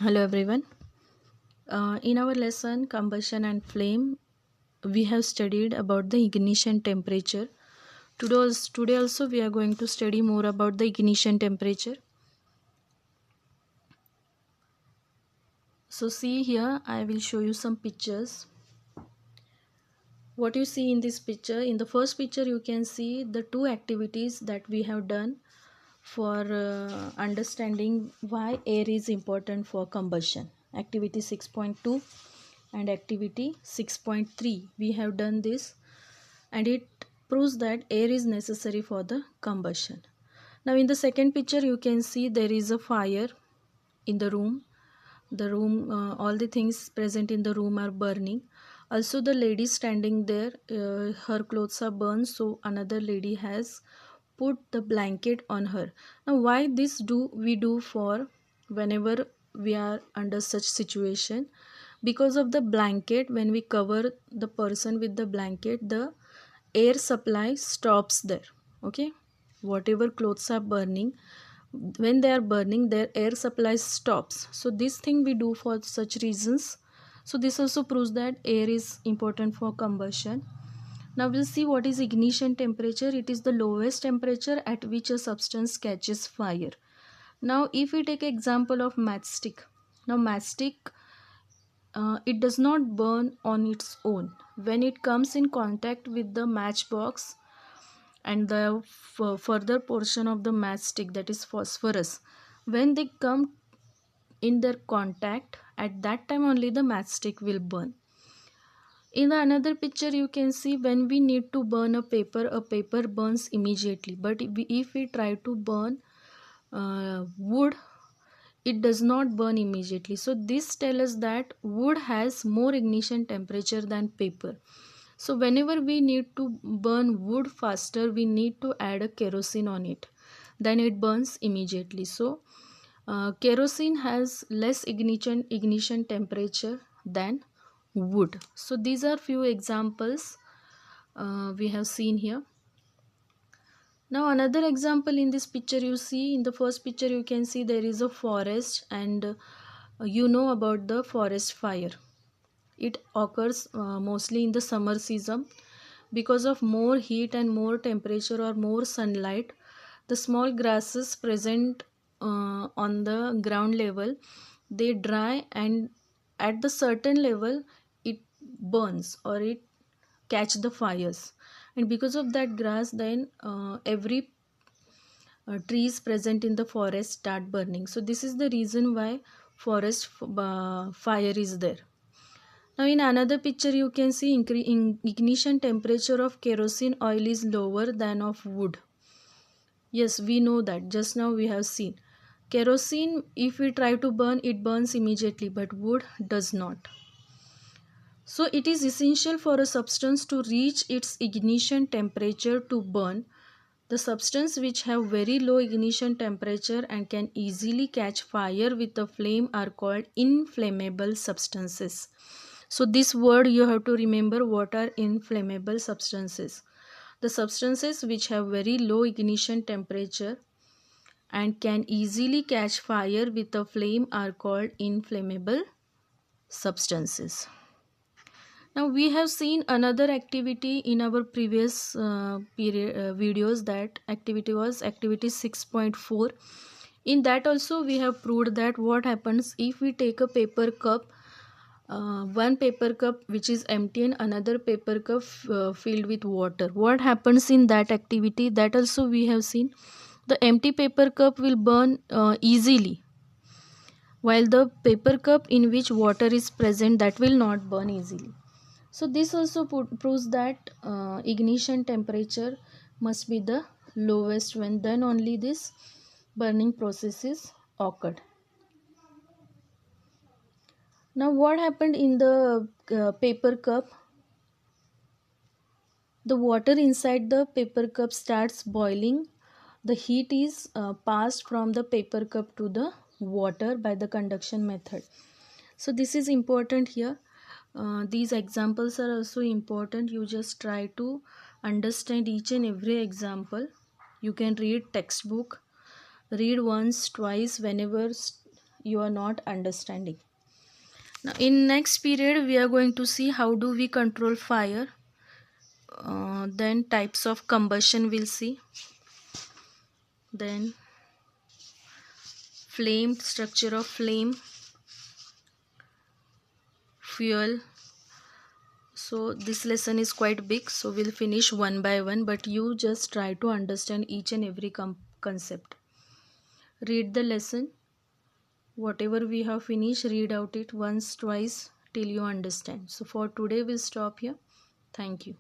Hello everyone. In our lesson combustion and flame, we have studied about the ignition temperature. Today also we are going to study more about the ignition temperature. So see here, I will show you some pictures. What you see in this picture, in the first picture you can see the two activities that we have done for understanding why air is important for combustion. Activity 6.2 and activity 6.3, we have done this, and it proves that air is necessary for the combustion. Now in the second picture you can see there is a fire in the room. All the things present in the room are burning. Also the lady standing there, her clothes are burned, so another lady has put the blanket on her. Now why this do we do for whenever we are under such situation? Because of the blanket, when we cover the person with the blanket, the air supply stops there. Okay, whatever clothes are burning, when they are burning, their air supply stops. So this thing we do for such reasons. So this also proves that air is important for combustion. Now we'll see what is ignition temperature. It is the lowest temperature at which a substance catches fire. Now if we take example of matchstick. Now matchstick, it does not burn on its own. When it comes in contact with the matchbox and the further portion of the matchstick, that is phosphorus, when they come in their contact, at that time only the matchstick will burn. In the another picture you can see, when we need to burn a paper burns immediately, but if we try to burn wood, it does not burn immediately. So this tells us that wood has more ignition temperature than paper. So whenever we need to burn wood faster, we need to add a kerosene on it, then it burns immediately. So kerosene has less ignition temperature than wood. So these are few examples we have seen here. Now another example, in this picture you see, in the first picture you can see there is a forest, and you know about the forest fire. It occurs mostly in the summer season. Because of more heat and more temperature or more sunlight, the small grasses present on the ground level, they dry, and at the certain level it burns or it catch the fires. And because of that grass, then every trees present in the forest start burning. So this is the reason why forest fire is there. Now in another picture you can see ignition temperature of kerosene oil is lower than of wood. Yes, we know that, just now we have seen. Kerosene, if we try to burn, it burns immediately, but wood does not. So it is essential for a substance to reach its ignition temperature to burn. The substance which have very low ignition temperature and can easily catch fire with a flame are called inflammable substances. So this word you have to remember, what are inflammable substances. The substances which have very low ignition temperature and can easily catch fire with a flame are called inflammable substances. Now we have seen another activity in our previous videos. That activity was activity 6.4. In that also we have proved that what happens if we take a paper cup, one paper cup which is empty and another paper cup filled with water. What happens in that activity, that also we have seen. The empty paper cup will burn easily, while the paper cup in which water is present, that will not burn easily. So this also proves that ignition temperature must be the lowest, when then only this burning process is occurred. Now what happened in the paper cup? The water inside the paper cup starts boiling. The heat is passed from the paper cup to the water by the conduction method. So this is important here. These examples are also important. You just try to understand each and every example. You can read textbook, read once, twice, whenever you are not understanding. Now in next period we are going to see how do we control fire, then types of combustion we'll see, then flame, structure of flame, fuel. So this lesson is quite big, so we'll finish one by one, but you just try to understand each and every concept. Read the lesson, whatever we have finished, read out it once, twice till you understand. So for today we'll stop here. Thank you.